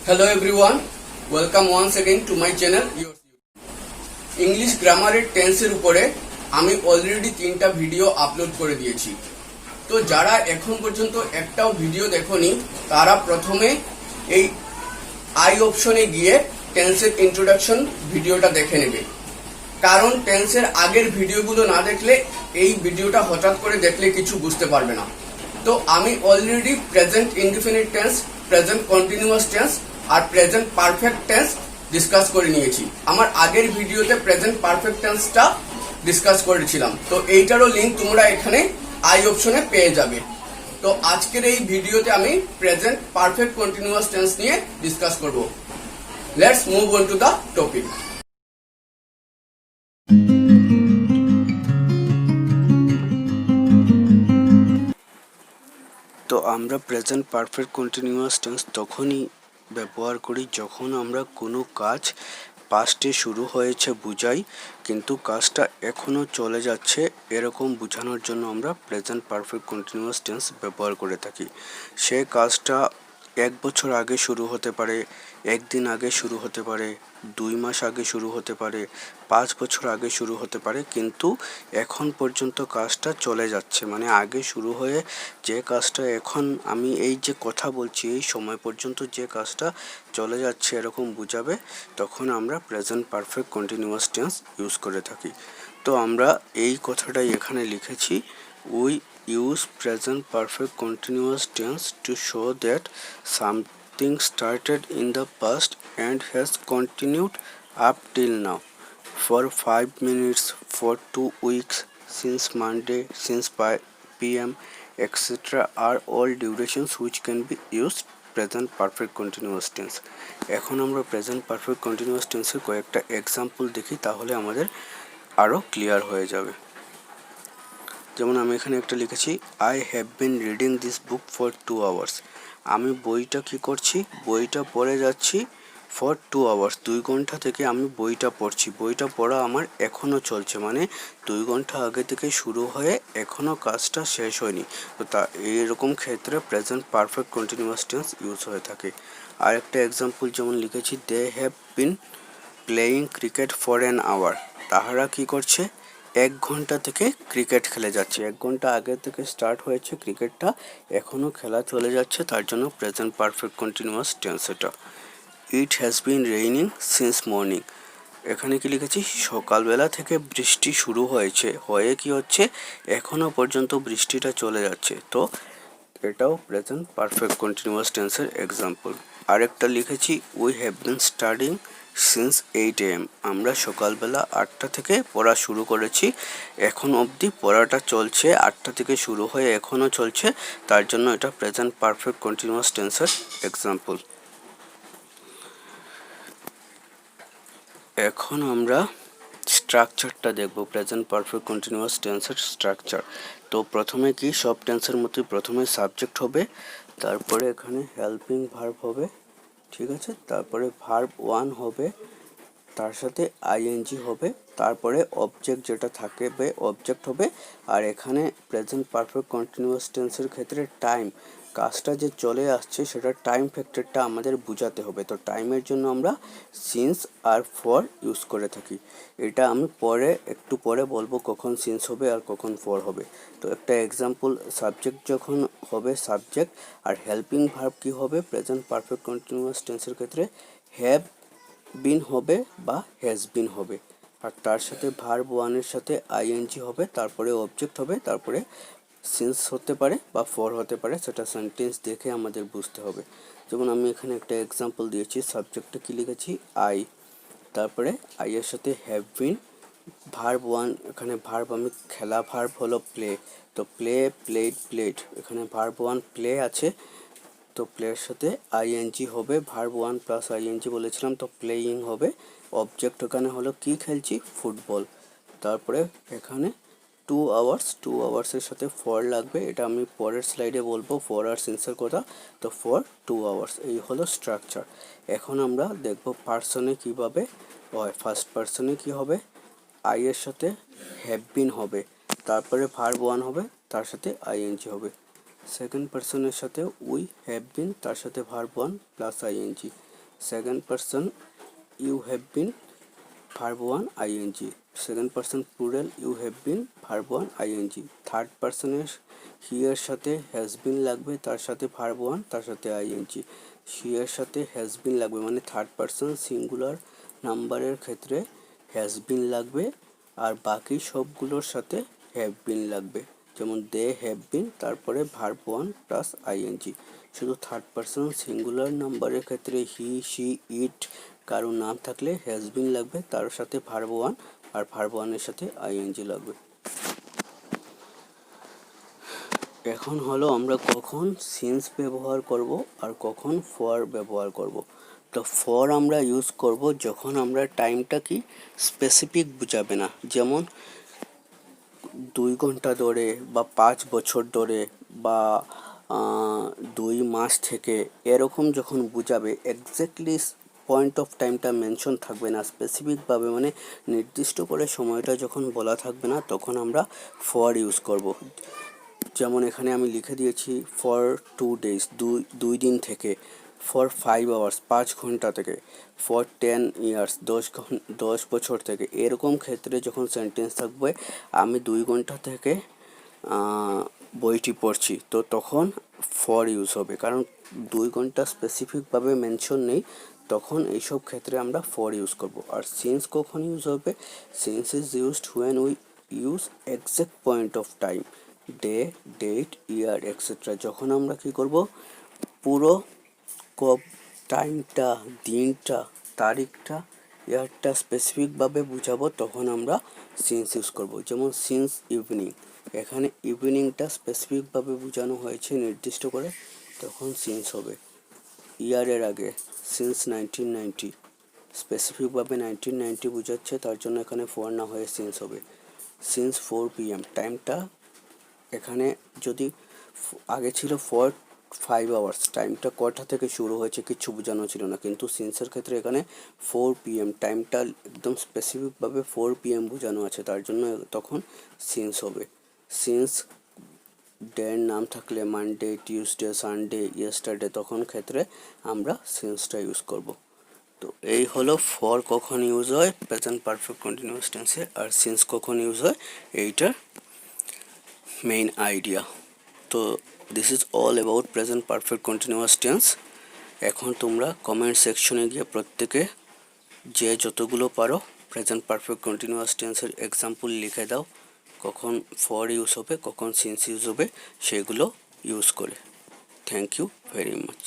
Hello everyone, welcome once again to my channel English গ্রামারের টেন্সের উপরে আমি অলরেডি 3টা ভিডিও আপলোড করে দিয়েছি। তো যারা এখন পর্যন্ত একটাও ভিডিও দেখোনি তারা প্রথমে এই আই অপশনে গিয়ে টেন্সের ইন্ট্রোডাকশন ভিডিওটা দেখে নেবে, কারণ টেন্সের আগের ভিডিওগুলো না দেখলে এই ভিডিওটা হঠাৎ করে দেখলে কিছু বুঝতে পারবে না। তো আমি already present indefinite tense, present continuous tense আর প্রেজেন্ট পারফেক্ট টেন্স ডিসকাস করে নিয়েছি। আমার আগের ভিডিওতে প্রেজেন্ট পারফেক্ট টেন্সটা ডিসকাস করেছিলাম, তো এইটারও লিংক তোমরা এখানে আই অপশনে পেয়ে যাবে। তো আজকের এই ভিডিওতে আমি প্রেজেন্ট পারফেক্ট কন্টিনিউয়াস টেন্স নিয়ে ডিসকাস করব। Let's move on to the topic. তো আমরা প্রেজেন্ট পারফেক্ট কন্টিনিউয়াস টেন্স তখনই ব্যবহার করি যখন আমরা কোনো কাজ পাস্টে শুরু হয়েছে বুঝাই, কিন্তু কাজটা এখনও চলে যাচ্ছে এরকম বোঝানোর জন্য আমরা প্রেজেন্ট পারফেক্ট কন্টিনিউয়াস টেন্স ব্যবহার করে থাকি। সে কাজটা 1 বছর আগে শুরু হতে পারে, 1 দিন আগে শুরু হতে পারে, 2 মাস আগে শুরু হতে পারে, 5 বছর আগে শুরু হতে পারে, কিন্তু এখন পর্যন্ত কাজটা চলে যাচ্ছে, মানে আগে শুরু হয়ে যে কাজটা এখন আমি এই যে কথা বলছি এই সময় পর্যন্ত যে কাজটা চলে যাচ্ছে এরকম বোঝাবে, তখন আমরা present perfect continuous tense use করে থাকি। তো আমরা এই কথাটাই এখানে লিখেছি, we use present perfect continuous tense to show that something started in the past and has continued up till now. For 5 minutes, for 2 weeks, since Monday, since PM, etc. are all durations which can be used present perfect continuous tense. এখন আমরা present perfect continuous tense এর কয়েকটা example দেখি, তাহলে আমাদের আরো clear হয়ে যাবে। যেমন আমি এখানে একটা লিখেছি, I have been reading this book for 2 hours. আমি বইটা কি করছি, বইটা পড়ে যাচ্ছি ফর 2 আওয়ার্স। 2 ঘন্টা থেকে আমি বইটা পড়ছি, বইটা পড়া আমার এখনও চলছে, মানে 2 ঘন্টা আগে থেকে শুরু হয়ে এখনও কাজটা শেষ হয়নি। তো এইরকম ক্ষেত্রে present perfect continuous tense use হয়ে থাকে। আর একটা এক্সাম্পল যেমন লিখেছি, they have been playing cricket for an hour. তাহারা কি করছে, 1 ঘন্টা থেকে ক্রিকেট খেলে যাচ্ছে। 1 ঘন্টা আগে থেকে স্টার্ট হয়েছে ক্রিকেটটা, এখনও খেলা চলে যাচ্ছে, তার জন্য প্রেজেন্ট পারফেক্ট কন্টিনিউয়াস টেন্স এটা। It has been raining since morning. এখানে কি লিখেছি, সকালবেলা থেকে বৃষ্টি শুরু হয়েছে, হয়ে কি হচ্ছে এখনও পর্যন্ত বৃষ্টিটা চলে যাচ্ছে। তো এটাও প্রেজেন্ট পারফেক্ট কন্টিনিউয়াস টেন্সের এক্সাম্পল। আরেকটা লিখেছি, we have been studying since 8 AM। আমরা সকালবেলা 8টা থেকে পড়া শুরু করেছি, এখন অবধি পড়াটা চলছে, 8টা থেকে শুরু হয়ে এখনও চলছে, তার জন্য এটা প্রেজেন্ট পারফেক্ট কন্টিনিউয়াস টেন্সের এক্সাম্পল। এখন আমরা স্ট্রাকচারটা দেখব, প্রেজেন্ট পারফেক্ট কন্টিনিউয়াস টেন্সের স্ট্রাকচার। তো প্রথমে কি, সব টেন্সের মতোই প্রথমে সাবজেক্ট হবে, তারপরে এখানে হেল্পিং ভার্ব হবে, ঠিক আছে, তারপরে ভার্ব 1 হবে, তার সাথে আইএনজি হবে, তারপরে অবজেক্ট যেটা থাকবে অবজেক্ট হবে। আর এখানে প্রেজেন্ট পারফেক্ট কন্টিনিউয়াস টেন্সের ক্ষেত্রে টাইম, কাজটা যে চলে আসছে সেটা টাইম ফ্যাক্টরটা আমাদের বোঝাতে হবে। তো টাইমের জন্য আমরা সিন্স আর ফর ইউজ করে থাকি। এটা আমি একটু পরে বলবো কখন সিন্স হবে আর কখন ফর হবে। তো একটা এক্সাম্পল, সাবজেক্ট যখন হবে সাবজেক্ট, আর হেল্পিং ভার্ব কি হবে প্রেজেন্ট পারফেক্ট কন্টিনিউয়াস টেন্সের ক্ষেত্রে, হ্যাভ বিন হবে বা হ্যাজ বিন হবে, আর তার সাথে ভার্ব 1-এর সাথে আইএনজি হবে, তারপরে অবজেক্ট হবে, তারপরে সিন্স হতে পারে বা ফর হতে পারে, সেটা সেন্টেন্স দেখে আমাদের বুঝতে হবে। যেমন আমি এখানে একটা এক্সাম্পল দিয়েছি, সাবজেক্টটা কি লিখেছি, আই, তারপরে আই এর সাথে হ্যাভ বিন, ভার্ব 1, এখানে ভার্ব আমি খেলা ভার্ব হলো প্লে, তো প্লে, প্লেড, প্লেড, এখানে ভার্ব 1 প্লে আছে, তো প্লের সাথে আইএনজি হবে, ভার্ব 1 প্লাস আইএনজি বলেছিলাম, তো প্লেয়িং হবে। অবজেক্ট এখানে হলো কি খেলছি, ফুটবল। তারপরে এখানে 2 আওয়ার্স, 2 আওয়ার্সের সাথে ফর লাগবে, এটা আমি পরের স্লাইডে বলবো ফর আর সিন্সের কথা। তো ফর 2 আওয়ার্স, এই হলো স্ট্রাকচার। এখন আমরা দেখব পার্সনে কিভাবে হয়। ফার্স্ট পার্সনে কি হবে, আই এর সাথে হ্যাভ বিন হবে, তারপরে ভার্ব 1 হবে, তার সাথে আইএনজি হবে। সেকেন্ড পার্সনের সাথে উই হ্যাভ বিন, তার সাথে verb 1 plus ING. Second person you have been, verb one ING. Second person plural you have been, verb one ING. Third পারসনের হি এর সাথে হ্যাজ বিন লাগবে, তার সাথে ভার্ব ওয়ান, তার সাথে আইএনজি। হি এর সাথে হ্যাজ বিন লাগবে মানে থার্ড পারসন সিঙ্গুলার নাম্বারের ক্ষেত্রে হ্যাজ বিন লাগবে, আর বাকি সবগুলোর সাথে হ্যাভ বিন লাগবে। যেমন দে হ্যাভ বিন, তারপরে ভার্ব ওয়ান প্লাস আইএনজি। শুধু থার্ড পারসন সিঙ্গুলার নাম্বারের ক্ষেত্রে হি, শি, ইট কারো নাম থাকলে হ্যাজ বিন লাগবে, তার সাথে ভার্ব ওয়ান, আর ভার্ব ওয়ানের সাথে আইএনজি লাগবে। এখন হলো আমরা কখন সিন্স ব্যবহার করব আর কখন ফর ব্যবহার করব। তো ফর আমরা ইউজ করব যখন আমরা টাইমটা কি স্পেসিফিক বোঝাবে না, যেমন 2 ঘন্টা ধরে বা 5 বছর ধরে বা 2 মাস থেকে এরকম যখন বোঝাবে, এক্স্যাক্টলি পয়েন্ট অফ টাইমটা মেনশন থাকবে না, স্পেসিফিকভাবে মানে নির্দিষ্ট করে সময়টা যখন বলা থাকবে না, তখন আমরা ফর ইউজ করব। যেমন এখানে আমি লিখে দিয়েছি ফর 2 days, দুই দিন থেকে, ফর 5 hours 5 ঘন্টা থেকে, ফর 10 years 10 বছর থেকে। এরকম ক্ষেত্রে যখন সেন্টেন্স থাকবে আমি 2 ঘন্টা থেকে বইটি পড়ছি, তো তখন ফর ইউজ হবে, কারণ 2 ঘন্টা স্পেসিফিকভাবে মেনশন নেই, তখন এইসব ক্ষেত্রে আমরা ফর ইউজ করব। আর সিন্স কখন ইউজ হবে? Since is used when we use exact point of time, day, date, year etcetera. যখন আমরা কি করব, পুরো টাইমটা, দিনটা, তারিখটা, ইয়ারটা স্পেসিফিকভাবে বুঝাবো, তখন আমরা সিন্স ইউজ করব। যেমন সিন্স ইভিনিং, এখানে ইভিনিংটা স্পেসিফিকভাবে বোঝানো হয়েছে নির্দিষ্ট করে, তখন সিন্স হবে। ইয়ারের আগে সিন্স 1990, স্পেসিফিকভাবে 1990 বোঝাচ্ছে, তার জন্য এখানে ফর না হয়ে সিন্স হবে। সিন্স 4 PM, টাইমটা এখানে যদি আগে ছিল ফর 5 hours, টাইমটা কটা থেকে শুরু হয়েছে কিচ্ছু বোঝানো ছিল না, কিন্তু সিন্সের ক্ষেত্রে এখানে 4 PM, টাইমটা একদম স্পেসিফিকভাবে 4 PM বোঝানো আছে, তার জন্য তখন সিন্স হবে। সিন্স ডের নাম থাকলে মানডে, টিউসডে, সানডে, ইয়েস্টারডে, তখন ক্ষেত্রে আমরা সিন্সটা ইউজ করব। তো এই হলো ফর কখন ইউজ হয় প্রেজেন্ট পারফেক্ট কন্টিনিউয়াস টেন্সে, আর সিন্স কখন ইউজ হয় এইটার মেইন আইডিয়া। তো this is all about present perfect continuous tense. এখন তোমরা কমেন্ট সেকশনে গিয়ে প্রত্যেকে যে যতগুলো পারো প্রেজেন্ট পারফেক্ট কন্টিনিউয়াস টেন্সের এক্সাম্পল লিখে দাও, কখন ফর ইউজ হবে, কখন সিন্স ইউজ হবে, সেগুলো ইউজ করে। Thank you very much.